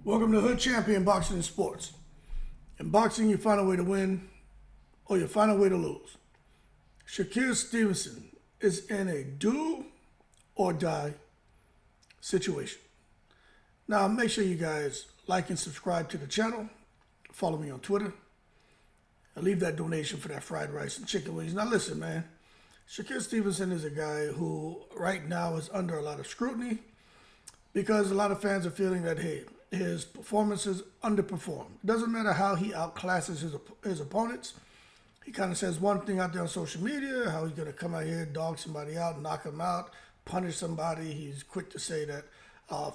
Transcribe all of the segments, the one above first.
Welcome to Hood Champion Boxing and Sports. In boxing, you find a way to win or you find a way to lose. Shakur Stevenson is in a do or die situation. Now, make sure you guys like and subscribe to the channel. Follow me on Twitter. And leave that donation for that fried rice and chicken wings. Now, listen, man. Shakur Stevenson is a guy who right now is under a lot of scrutiny because a lot of fans are feeling that, hey, his performances underperform. It doesn't matter how he outclasses his opponents. He kind of says one thing out there on social media, how he's going to come out here, dog somebody out, knock him out, punish somebody. He's quick to say that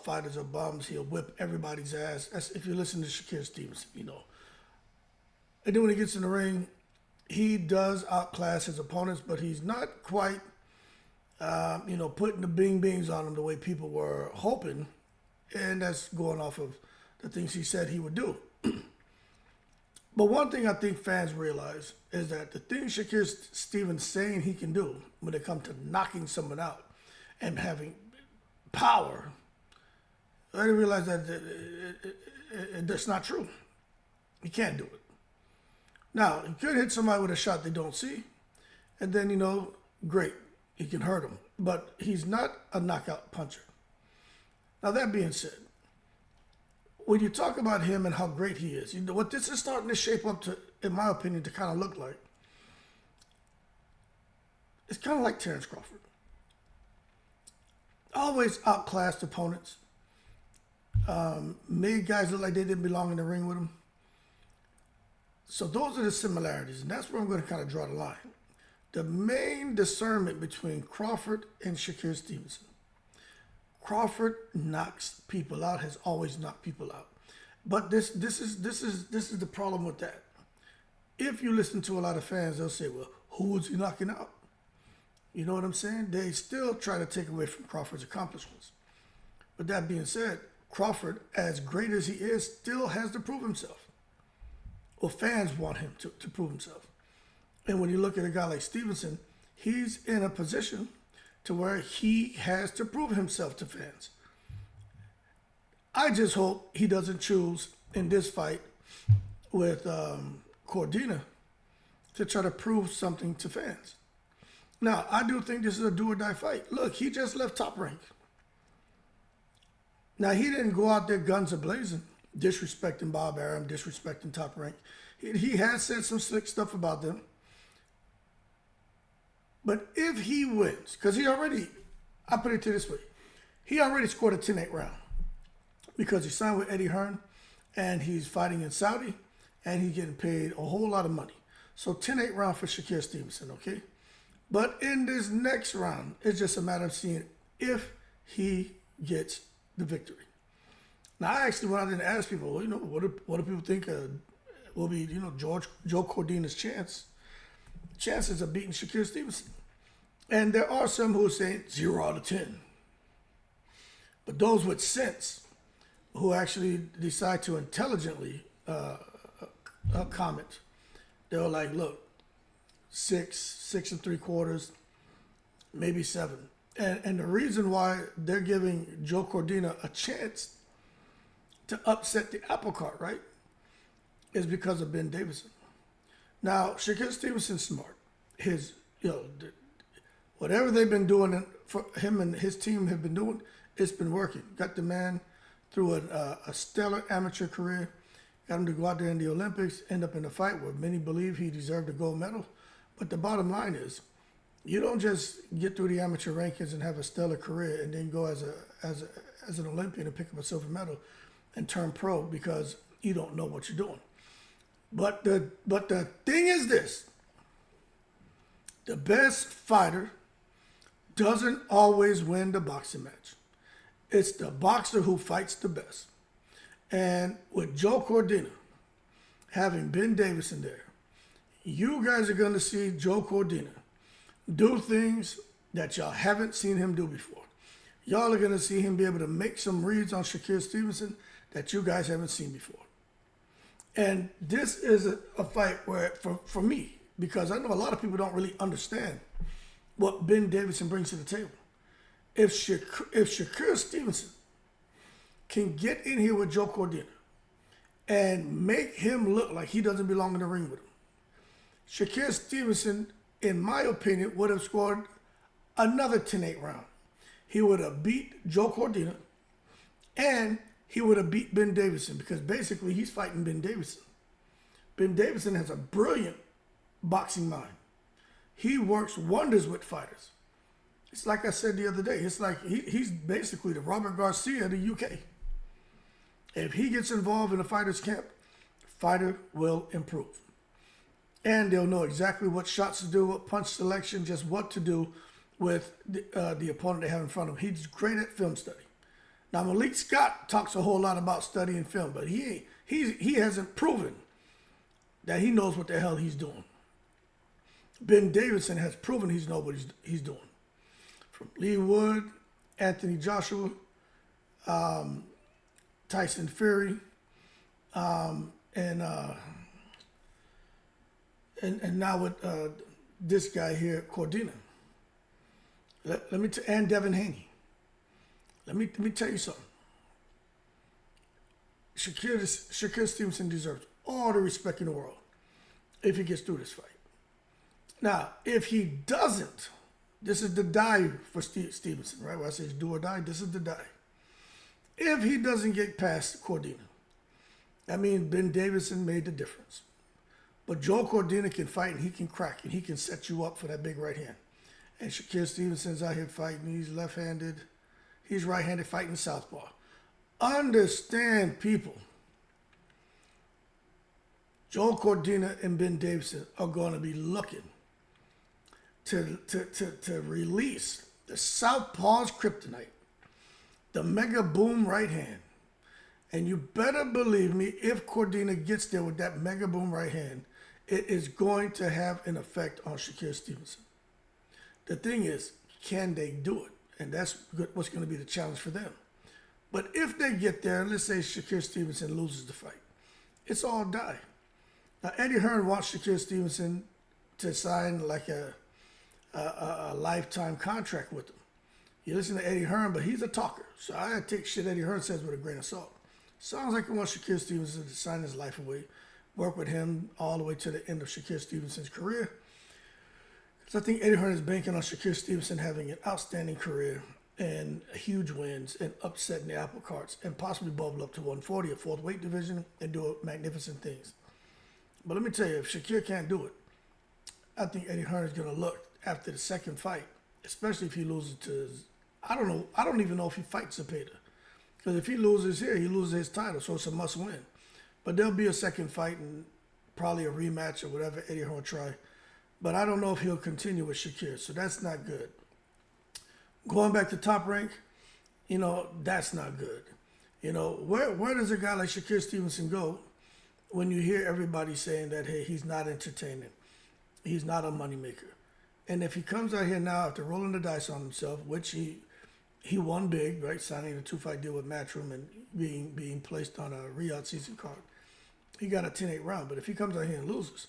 fighters are bums. He'll whip everybody's ass. That's, if you listen to Shakur Stevenson, you know. And then when he gets in the ring, he does outclass his opponents, but he's not quite, putting the bing-bings on him the way people were hoping. And that's going off of the things he said he would do. But one thing I think fans realize is that the things Shakur Stevens saying he can do when it comes to knocking someone out and having power, they realize that that's not true. He can't do it. Now, he could hit somebody with a shot they don't see, and then, great, he can hurt them. But he's not a knockout puncher. Now, that being said, when you talk about him and how great he is, what this is starting to shape up to, in my opinion, to kind of look like, it's kind of like Terrence Crawford. Always outclassed opponents. Made guys look like they didn't belong in the ring with him. So those are the similarities, and that's where I'm going to kind of draw the line. The main discernment between Crawford and Shakur Stevenson. Crawford knocks people out, has always knocked people out. But this is the problem with that. If you listen to a lot of fans, they'll say, well, who is he knocking out? You know what I'm saying? They still try to take away from Crawford's accomplishments. But that being said, Crawford, as great as he is, still has to prove himself. Well, fans want him to prove himself. And when you look at a guy like Stevenson, he's in a position to where he has to prove himself to fans. I just hope he doesn't choose in this fight with Cordina to try to prove something to fans. Now, I do think this is a do or die fight. Look, he just left Top Rank. Now, he didn't go out there guns a-blazing, disrespecting Bob Arum, disrespecting Top Rank. He has said some slick stuff about them. But if he wins, because I put it to this way, he already scored a 10-8 round because he signed with Eddie Hearn and he's fighting in Saudi and he's getting paid a whole lot of money. So 10-8 round for Shakur Stevenson, okay? But in this next round, it's just a matter of seeing if he gets the victory. Now, I actually went out and asked people, well, what do people think will be, Joe Cordina's chances of beating Shakur Stevenson? And there are some who are saying 0 out of 10. But those with sense who actually decide to intelligently comment, they're like, look, 6 3/4, maybe 7. And the reason why they're giving Joe Cordina a chance to upset the apple cart, right, is because of Ben Davidson. Now, Shakur Stevenson's smart. Whatever they've been doing for him and his team have been doing, it's been working. Got the man through a stellar amateur career, got him to go out there in the Olympics, end up in a fight where many believe he deserved a gold medal. But the bottom line is, you don't just get through the amateur rankings and have a stellar career and then go as an Olympian and pick up a silver medal and turn pro because you don't know what you're doing. But the thing is this: the best fighter doesn't always win the boxing match. It's the boxer who fights the best. And with Joe Cordina having Ben Davidson there, you guys are going to see Joe Cordina do things that y'all haven't seen him do before. Y'all are going to see him be able to make some reads on Shakur Stevenson that you guys haven't seen before. And this is a fight where, for me, because I know a lot of people don't really understand what Ben Davidson brings to the table. If Shakur Stevenson can get in here with Joe Cordina and make him look like he doesn't belong in the ring with him, Shakur Stevenson, in my opinion, would have scored another 10-8 round. He would have beat Joe Cordina, and he would have beat Ben Davidson, because basically he's fighting Ben Davidson. Ben Davidson has a brilliant boxing mind. He works wonders with fighters. It's like I said the other day. It's like he's basically the Robert Garcia of the UK. If he gets involved in a fighter's camp, fighter will improve. And they'll know exactly what shots to do, what punch selection, just what to do with the opponent they have in front of him. He's great at film study. Now, Malik Scott talks a whole lot about studying film, but he hasn't proven that he knows what the hell he's doing. Ben Davidson has proven he knows what he's doing. From Lee Wood, Anthony Joshua, Tyson Fury, and now with this guy here, Cordina. And Devin Haney. Let me tell you something. Shakur Stevenson deserves all the respect in the world if he gets through this fight. Now, if he doesn't, this is the die for Stevenson, right? When I say it's do or die, this is the die. If he doesn't get past Cordina, that means Ben Davidson made the difference. But Joe Cordina can fight, and he can crack, and he can set you up for that big right hand. And Shakur Stevenson's out here fighting. He's left-handed. He's right-handed fighting southpaw. Understand, people. Joe Cordina and Ben Davidson are going to be looking to release the southpaw's kryptonite, the mega boom right hand. And you better believe me, if Cordina gets there with that mega boom right hand, it is going to have an effect on Shakur Stevenson. The thing is, can they do it? And that's what's going to be the challenge for them. But if they get there, let's say Shakur Stevenson loses the fight, it's all die. Now, Eddie Hearn wants Shakur Stevenson to sign like a lifetime contract with him. You listen to Eddie Hearn, but he's a talker. So I take shit Eddie Hearn says with a grain of salt. Sounds like he wants Shakur Stevenson to sign his life away, work with him all the way to the end of Shakur Stevenson's career. Because I think Eddie Hearn is banking on Shakur Stevenson having an outstanding career and huge wins and upsetting the apple carts and possibly bubble up to 140, a fourth weight division, and do magnificent things. But let me tell you, if Shakur can't do it, I think Eddie Hearn is going to look after the second fight, especially if he loses to, I don't even know if he fights Zepeda. Because if he loses here, he loses his title, so it's a must win. But there'll be a second fight and probably a rematch or whatever Eddie Hearn will try. But I don't know if he'll continue with Shakur, so that's not good. Going back to Top Rank, that's not good. Where does a guy like Shakur Stevenson go when you hear everybody saying that, hey, he's not entertaining, he's not a moneymaker? And if he comes out here now after rolling the dice on himself, which he won big, right, signing a 2-fight deal with Matchroom and being placed on a Riyadh season card, he got a 10-8 round. But if he comes out here and loses,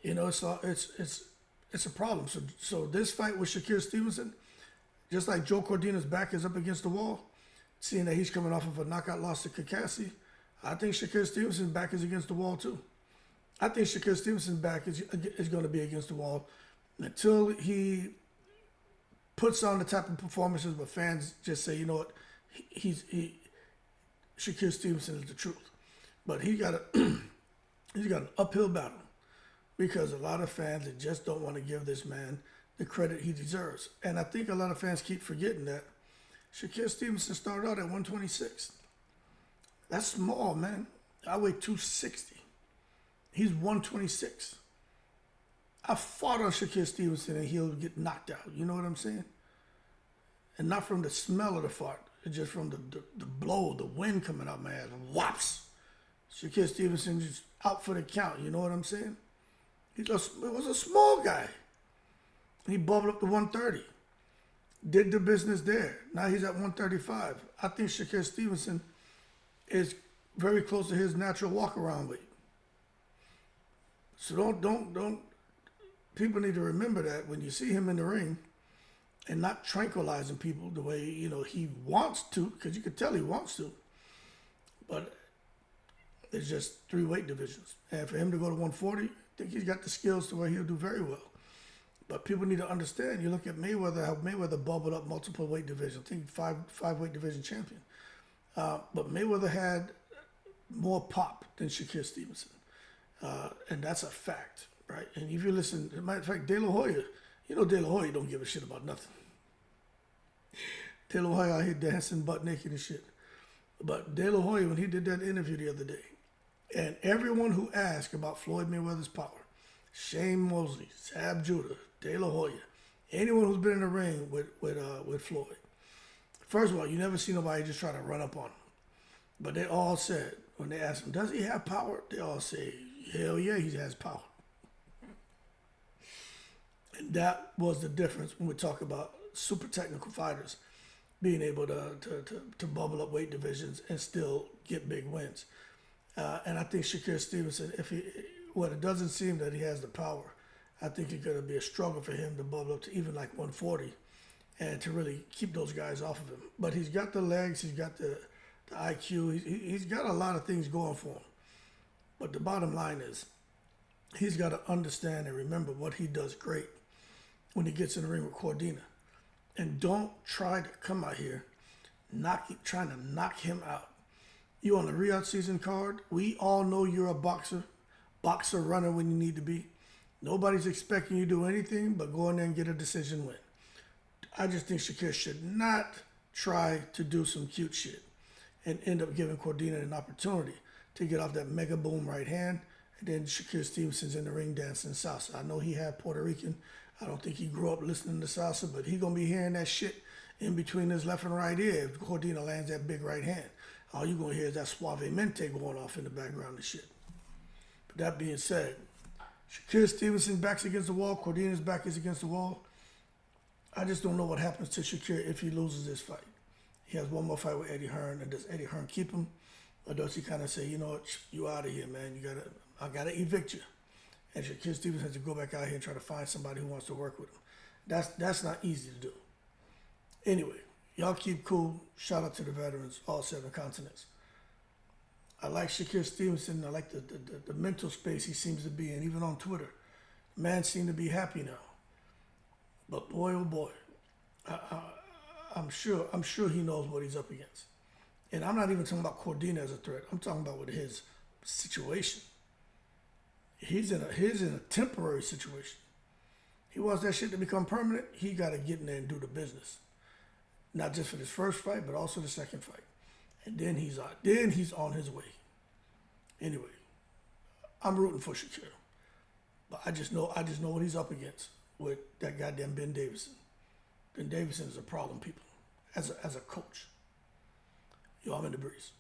it's a problem. So this fight with Shakur Stevenson, just like Joe Cordina's back is up against the wall, seeing that he's coming off of a knockout loss to Kakasi, I think Shakur Stevenson's back is against the wall too. I think Shakur Stevenson's back is going to be against the wall until he puts on the type of performances where fans just say, you know what, Shakur Stevenson is the truth. But he's got an uphill battle because a lot of fans that just don't want to give this man the credit he deserves. And I think a lot of fans keep forgetting that Shakur Stevenson started out at 126. That's small, man. I weigh 260. He's 126. I fought on Shakur Stevenson and he'll get knocked out. You know what I'm saying? And not from the smell of the fart. It's just from the blow, the wind coming out my ass. Whops. Shakur Stevenson just out for the count. You know what I'm saying? It was a small guy. He bubbled up to 130. Did the business there. Now he's at 135. I think Shakur Stevenson is very close to his natural walk-around weight. So don't. People need to remember that when you see him in the ring and not tranquilizing people the way, he wants to, because you can tell he wants to. But there's just 3 weight divisions. And for him to go to 140, I think he's got the skills to where he'll do very well. But people need to understand, you look at Mayweather, how Mayweather bubbled up multiple weight divisions. I think five weight division champion. But Mayweather had more pop than Shakur Stevenson. And that's a fact, right? And if you listen, as a matter of fact, De La Hoya, De La Hoya don't give a shit about nothing. De La Hoya out here dancing butt naked and shit. But De La Hoya, when he did that interview the other day, and everyone who asked about Floyd Mayweather's power, Shane Mosley, Sab Judah, De La Hoya, anyone who's been in the ring with Floyd, first of all, you never see nobody just try to run up on him. But they all said, when they asked him, does he have power? They all say, hell yeah, he has power. And that was the difference when we talk about super technical fighters being able to bubble up weight divisions and still get big wins. And I think Shakur Stevenson, it doesn't seem that he has the power, I think it's going to be a struggle for him to bubble up to even like 140 and to really keep those guys off of him. But he's got the legs, he's got the IQ, he's got a lot of things going for him. But the bottom line is, he's got to understand and remember what he does great when he gets in the ring with Cordina. And don't try to come out here trying to knock him out. You on the Riyadh season card. We all know you're a boxer runner when you need to be. Nobody's expecting you to do anything but go in there and get a decision win. I just think Shakur should not try to do some cute shit and end up giving Cordina an opportunity to get off that mega boom right hand. And then Shakur Stevenson's in the ring dancing salsa. I know he had Puerto Rican. I don't think he grew up listening to salsa, but he going to be hearing that shit in between his left and right ear if Cordina lands that big right hand. All you're going to hear is that suavemente going off in the background and shit. But that being said, Shakur Stevenson's back's against the wall. Cordina's back is against the wall. I just don't know what happens to Shakur if he loses this fight. He has one more fight with Eddie Hearn, and does Eddie Hearn keep him? Or does he kind of say, you know what, you out of here, man. I got to evict you. And Shakur Stevenson has to go back out here and try to find somebody who wants to work with him. That's not easy to do. Anyway, y'all keep cool. Shout out to the veterans, all 7 continents. I like Shakur Stevenson. I like the mental space he seems to be in, even on Twitter. Man seems to be happy now. But boy, oh boy, I'm sure he knows what he's up against. And I'm not even talking about Cordina as a threat. I'm talking about with his situation. He's in a temporary situation. He wants that shit to become permanent. He got to get in there and do the business. Not just for this first fight, but also the second fight. And then he's on his way. Anyway, I'm rooting for Shakur. But I just know what he's up against with that goddamn Ben Davidson. Ben Davidson is a problem, people, as a coach. Yo, I'm in the breeze.